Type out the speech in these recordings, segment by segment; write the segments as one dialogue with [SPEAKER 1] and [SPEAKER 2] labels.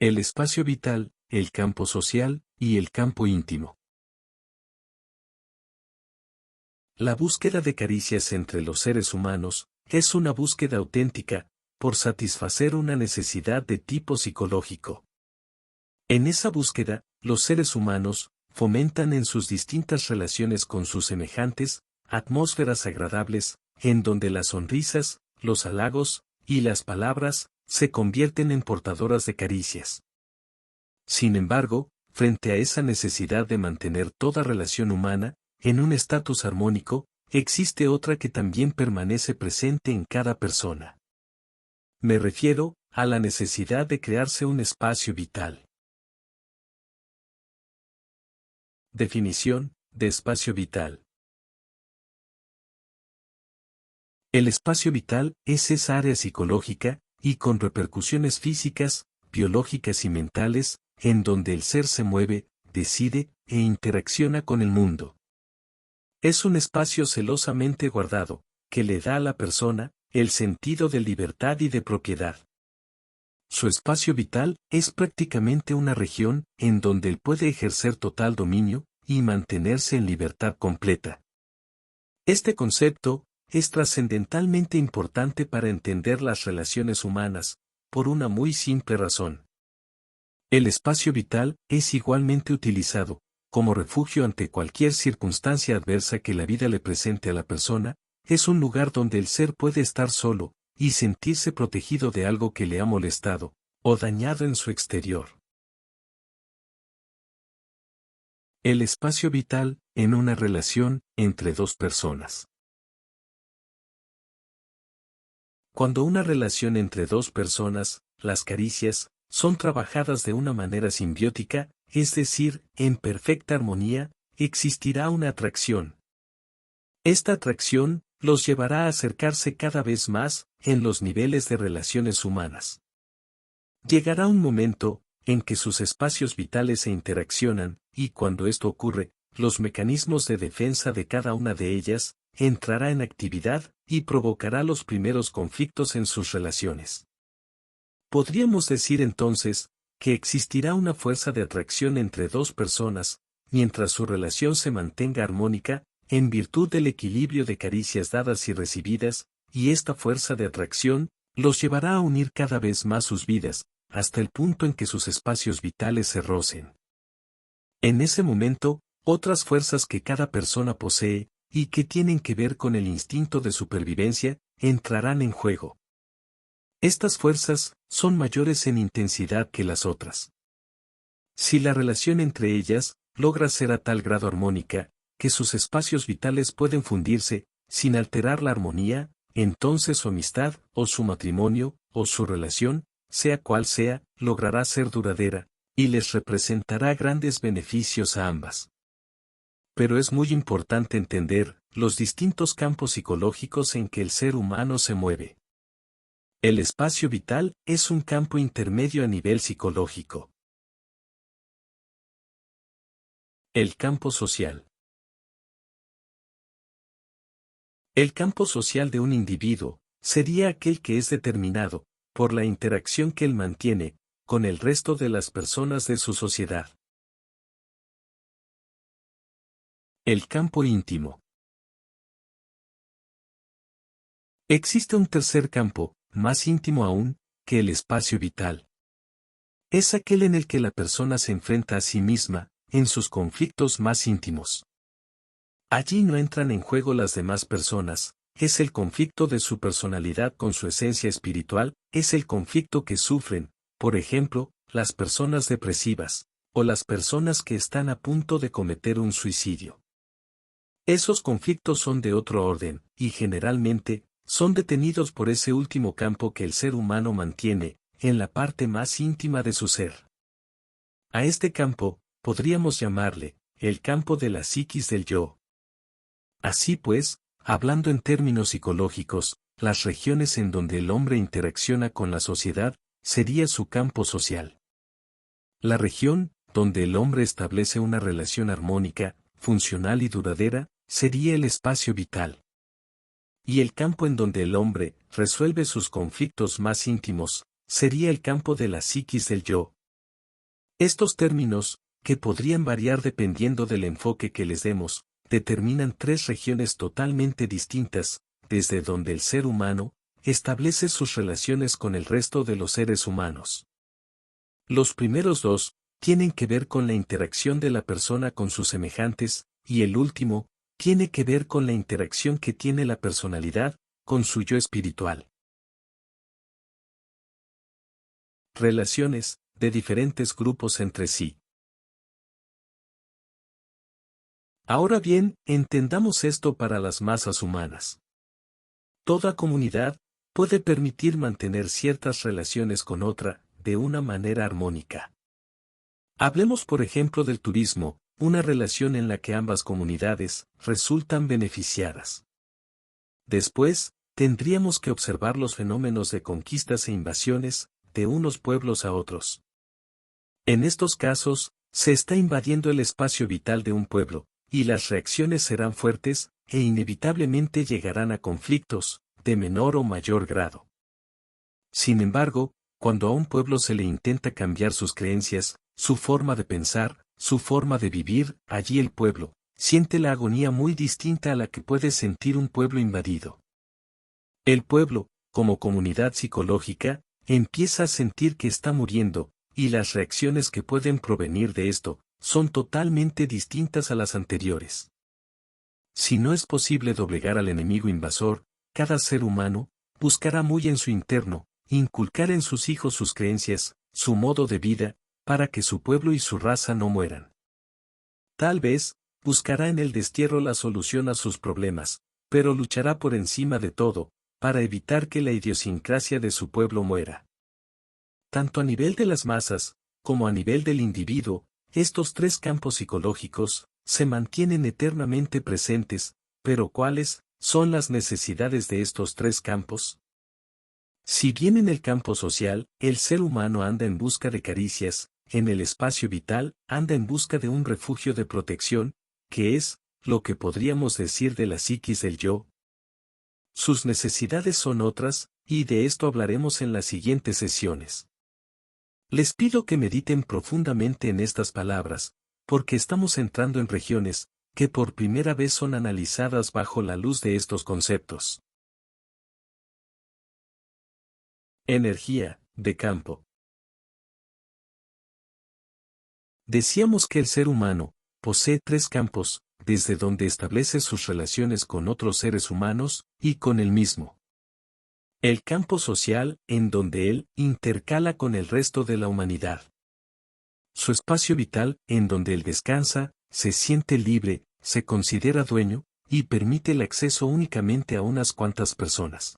[SPEAKER 1] El espacio vital, el campo social y el campo íntimo. La búsqueda de caricias entre los seres humanos es una búsqueda auténtica, por satisfacer una necesidad de tipo psicológico. En esa búsqueda, los seres humanos fomentan en sus distintas relaciones con sus semejantes, atmósferas agradables, en donde las sonrisas, los halagos y las palabras se convierten en portadoras de caricias. Sin embargo, frente a esa necesidad de mantener toda relación humana en un estatus armónico, existe otra que también permanece presente en cada persona. Me refiero a la necesidad de crearse un espacio vital. Definición de espacio vital. El espacio vital es esa área psicológica, y con repercusiones físicas, biológicas y mentales, en donde el ser se mueve, decide e interacciona con el mundo. Es un espacio celosamente guardado, que le da a la persona el sentido de libertad y de propiedad. Su espacio vital es prácticamente una región en donde él puede ejercer total dominio y mantenerse en libertad completa. Este concepto es trascendentalmente importante para entender las relaciones humanas, por una muy simple razón. El espacio vital es igualmente utilizado como refugio ante cualquier circunstancia adversa que la vida le presente a la persona. Es un lugar donde el ser puede estar solo y sentirse protegido de algo que le ha molestado o dañado en su exterior. El espacio vital en una relación entre dos personas. Cuando una relación entre dos personas, las caricias, son trabajadas de una manera simbiótica, es decir, en perfecta armonía, existirá una atracción. Esta atracción los llevará a acercarse cada vez más en los niveles de relaciones humanas. Llegará un momento en que sus espacios vitales se interaccionan, y cuando esto ocurre, los mecanismos de defensa de cada una de ellas entrará en actividad y provocará los primeros conflictos en sus relaciones. Podríamos decir entonces que existirá una fuerza de atracción entre dos personas, mientras su relación se mantenga armónica, en virtud del equilibrio de caricias dadas y recibidas, y esta fuerza de atracción los llevará a unir cada vez más sus vidas, hasta el punto en que sus espacios vitales se rocen. En ese momento, otras fuerzas que cada persona posee, y que tienen que ver con el instinto de supervivencia, entrarán en juego. Estas fuerzas son mayores en intensidad que las otras. Si la relación entre ellas logra ser a tal grado armónica, que sus espacios vitales pueden fundirse, sin alterar la armonía, entonces su amistad, o su matrimonio, o su relación, sea cual sea, logrará ser duradera, y les representará grandes beneficios a ambas. Pero es muy importante entender los distintos campos psicológicos en que el ser humano se mueve. El espacio vital es un campo intermedio a nivel psicológico. El campo social. El campo social de un individuo sería aquel que es determinado por la interacción que él mantiene con el resto de las personas de su sociedad. El campo íntimo. Existe un tercer campo, más íntimo aún, que el espacio vital. Es aquel en el que la persona se enfrenta a sí misma, en sus conflictos más íntimos. Allí no entran en juego las demás personas, es el conflicto de su personalidad con su esencia espiritual, es el conflicto que sufren, por ejemplo, las personas depresivas, o las personas que están a punto de cometer un suicidio. Esos conflictos son de otro orden, y generalmente, son detenidos por ese último campo que el ser humano mantiene, en la parte más íntima de su ser. A este campo, podríamos llamarle, el campo de la psiquis del yo. Así pues, hablando en términos psicológicos, las regiones en donde el hombre interacciona con la sociedad, sería su campo social. La región, donde el hombre establece una relación armónica, funcional y duradera, sería el espacio vital. Y el campo en donde el hombre resuelve sus conflictos más íntimos, sería el campo de la psiquis del yo. Estos términos, que podrían variar dependiendo del enfoque que les demos, determinan tres regiones totalmente distintas, desde donde el ser humano establece sus relaciones con el resto de los seres humanos. Los primeros dos tienen que ver con la interacción de la persona con sus semejantes, y el último tiene que ver con la interacción que tiene la personalidad con su yo espiritual. Relaciones de diferentes grupos entre sí. Ahora bien, entendamos esto para las masas humanas. Toda comunidad puede permitir mantener ciertas relaciones con otra, de una manera armónica. Hablemos por ejemplo del turismo, una relación en la que ambas comunidades resultan beneficiadas. Después, tendríamos que observar los fenómenos de conquistas e invasiones, de unos pueblos a otros. En estos casos, se está invadiendo el espacio vital de un pueblo, y las reacciones serán fuertes, e inevitablemente llegarán a conflictos, de menor o mayor grado. Sin embargo, cuando a un pueblo se le intenta cambiar sus creencias, su forma de pensar, su forma de vivir, allí el pueblo siente la agonía muy distinta a la que puede sentir un pueblo invadido. El pueblo, como comunidad psicológica, empieza a sentir que está muriendo, y las reacciones que pueden provenir de esto son totalmente distintas a las anteriores. Si no es posible doblegar al enemigo invasor, cada ser humano buscará muy en su interno inculcar en sus hijos sus creencias, su modo de vida, para que su pueblo y su raza no mueran. Tal vez, buscará en el destierro la solución a sus problemas, pero luchará por encima de todo, para evitar que la idiosincrasia de su pueblo muera. Tanto a nivel de las masas, como a nivel del individuo, estos tres campos psicológicos se mantienen eternamente presentes, pero ¿cuáles son las necesidades de estos tres campos? Si bien en el campo social, el ser humano anda en busca de caricias, en el espacio vital, anda en busca de un refugio de protección, que es lo que podríamos decir de la psiquis del yo. Sus necesidades son otras, y de esto hablaremos en las siguientes sesiones. Les pido que mediten profundamente en estas palabras, porque estamos entrando en regiones que por primera vez son analizadas bajo la luz de estos conceptos. Energía, de campo. Decíamos que el ser humano posee tres campos, desde donde establece sus relaciones con otros seres humanos, y con él mismo. El campo social, en donde él intercala con el resto de la humanidad. Su espacio vital, en donde él descansa, se siente libre, se considera dueño, y permite el acceso únicamente a unas cuantas personas.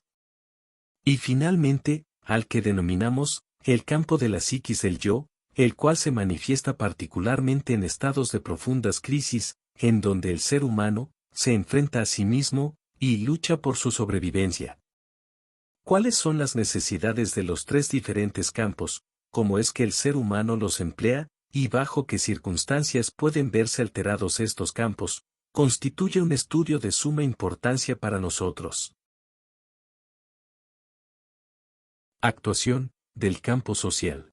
[SPEAKER 1] Y finalmente, al que denominamos el campo de la psiquis del yo, el cual se manifiesta particularmente en estados de profundas crisis, en donde el ser humano se enfrenta a sí mismo y lucha por su sobrevivencia. ¿Cuáles son las necesidades de los tres diferentes campos? ¿Cómo es que el ser humano los emplea, y bajo qué circunstancias pueden verse alterados estos campos? Constituye un estudio de suma importancia para nosotros. Actuación del campo social.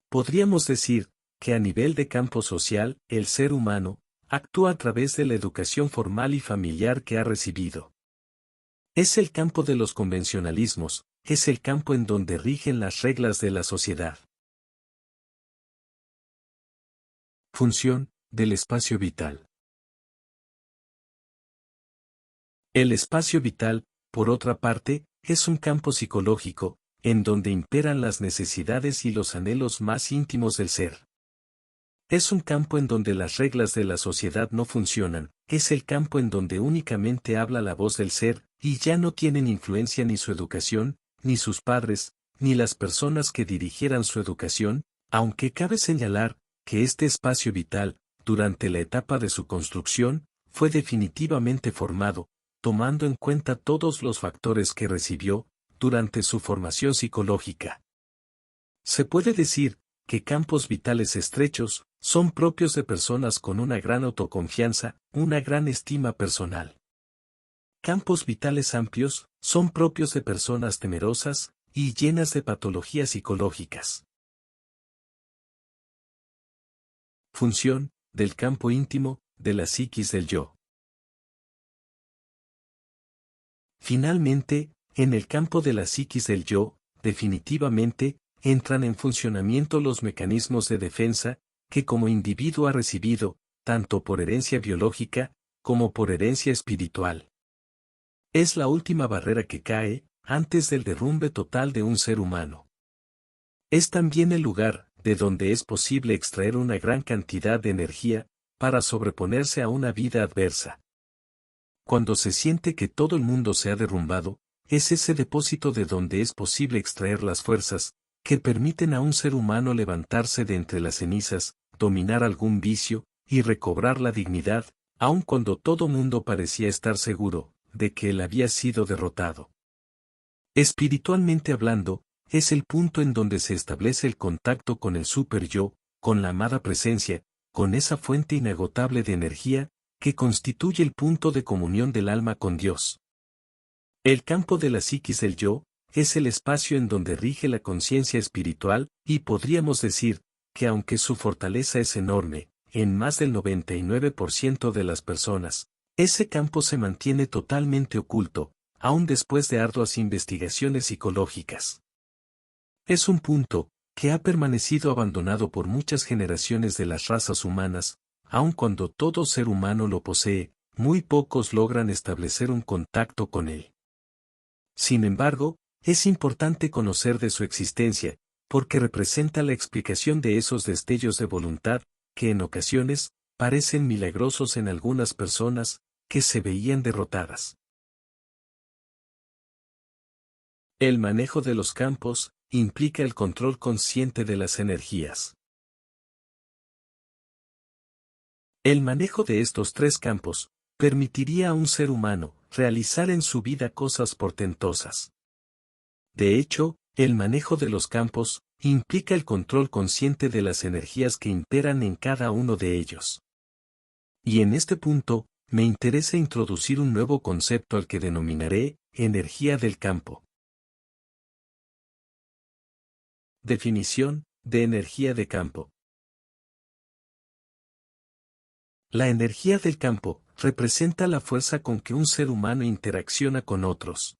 [SPEAKER 1] Podríamos decir que a nivel de campo social, el ser humano actúa a través de la educación formal y familiar que ha recibido. Es el campo de los convencionalismos, es el campo en donde rigen las reglas de la sociedad. Función del espacio vital. El espacio vital, por otra parte, es un campo psicológico, en donde imperan las necesidades y los anhelos más íntimos del ser. Es un campo en donde las reglas de la sociedad no funcionan, es el campo en donde únicamente habla la voz del ser, y ya no tienen influencia ni su educación, ni sus padres, ni las personas que dirigieran su educación, aunque cabe señalar que este espacio vital, durante la etapa de su construcción, fue definitivamente formado, tomando en cuenta todos los factores que recibió durante su formación psicológica. Se puede decir que campos vitales estrechos son propios de personas con una gran autoconfianza, una gran estima personal. Campos vitales amplios son propios de personas temerosas, y llenas de patologías psicológicas. Función del campo íntimo de la psiquis del yo. Finalmente, en el campo de la psiquis del yo, definitivamente, entran en funcionamiento los mecanismos de defensa que como individuo ha recibido, tanto por herencia biológica, como por herencia espiritual. Es la última barrera que cae, antes del derrumbe total de un ser humano. Es también el lugar, de donde es posible extraer una gran cantidad de energía, para sobreponerse a una vida adversa. Cuando se siente que todo el mundo se ha derrumbado, es ese depósito de donde es posible extraer las fuerzas, que permiten a un ser humano levantarse de entre las cenizas, dominar algún vicio, y recobrar la dignidad, aun cuando todo mundo parecía estar seguro, de que él había sido derrotado. Espiritualmente hablando, es el punto en donde se establece el contacto con el super-yo, con la amada presencia, con esa fuente inagotable de energía, que constituye el punto de comunión del alma con Dios. El campo de la psiquis del yo, es el espacio en donde rige la conciencia espiritual, y podríamos decir, que aunque su fortaleza es enorme, en más del 99% de las personas, ese campo se mantiene totalmente oculto, aun después de arduas investigaciones psicológicas. Es un punto, que ha permanecido abandonado por muchas generaciones de las razas humanas, aun cuando todo ser humano lo posee, muy pocos logran establecer un contacto con él. Sin embargo, es importante conocer de su existencia, porque representa la explicación de esos destellos de voluntad, que en ocasiones, parecen milagrosos en algunas personas, que se veían derrotadas. El manejo de los campos, implica el control consciente de las energías. El manejo de estos tres campos, permitiría a un ser humano, realizar en su vida cosas portentosas. De hecho, el manejo de los campos, implica el control consciente de las energías que imperan en cada uno de ellos. Y en este punto, me interesa introducir un nuevo concepto al que denominaré, energía del campo. Definición, de energía de campo. La energía del campo, representa la fuerza con que un ser humano interacciona con otros.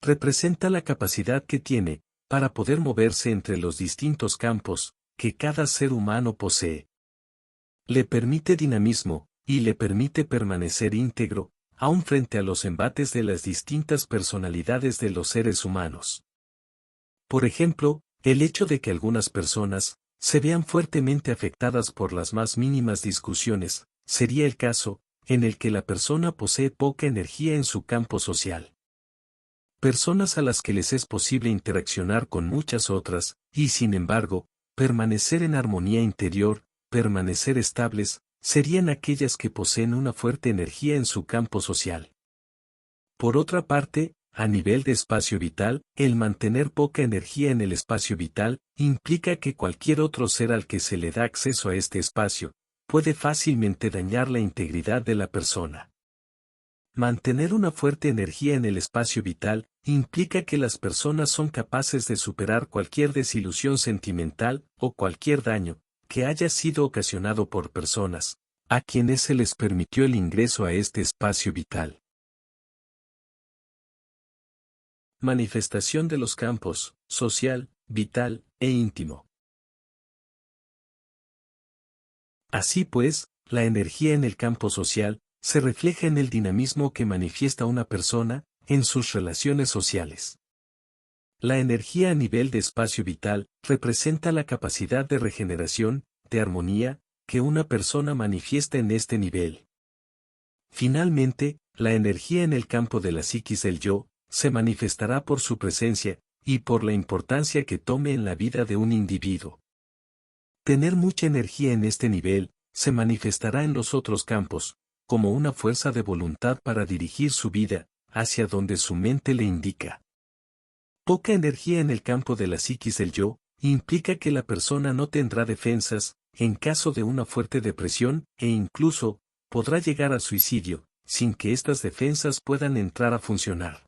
[SPEAKER 1] Representa la capacidad que tiene, para poder moverse entre los distintos campos, que cada ser humano posee. Le permite dinamismo, y le permite permanecer íntegro, aun frente a los embates de las distintas personalidades de los seres humanos. Por ejemplo, el hecho de que algunas personas, se vean fuertemente afectadas por las más mínimas discusiones, sería el caso, en el que la persona posee poca energía en su campo social. Personas a las que les es posible interaccionar con muchas otras, y sin embargo, permanecer en armonía interior, permanecer estables, serían aquellas que poseen una fuerte energía en su campo social. Por otra parte, a nivel de espacio vital, el mantener poca energía en el espacio vital, implica que cualquier otro ser al que se le da acceso a este espacio, puede fácilmente dañar la integridad de la persona. Mantener una fuerte energía en el espacio vital, implica que las personas son capaces de superar cualquier desilusión sentimental, o cualquier daño, que haya sido ocasionado por personas, a quienes se les permitió el ingreso a este espacio vital. Manifestación de los campos, social, vital, e íntimo. Así pues, la energía en el campo social, se refleja en el dinamismo que manifiesta una persona, en sus relaciones sociales. La energía a nivel de espacio vital, representa la capacidad de regeneración, de armonía, que una persona manifiesta en este nivel. Finalmente, la energía en el campo de la psiquis del yo, se manifestará por su presencia, y por la importancia que tome en la vida de un individuo. Tener mucha energía en este nivel, se manifestará en los otros campos, como una fuerza de voluntad para dirigir su vida, hacia donde su mente le indica. Poca energía en el campo de la psiquis del yo, implica que la persona no tendrá defensas, en caso de una fuerte depresión, e incluso, podrá llegar al suicidio, sin que estas defensas puedan entrar a funcionar.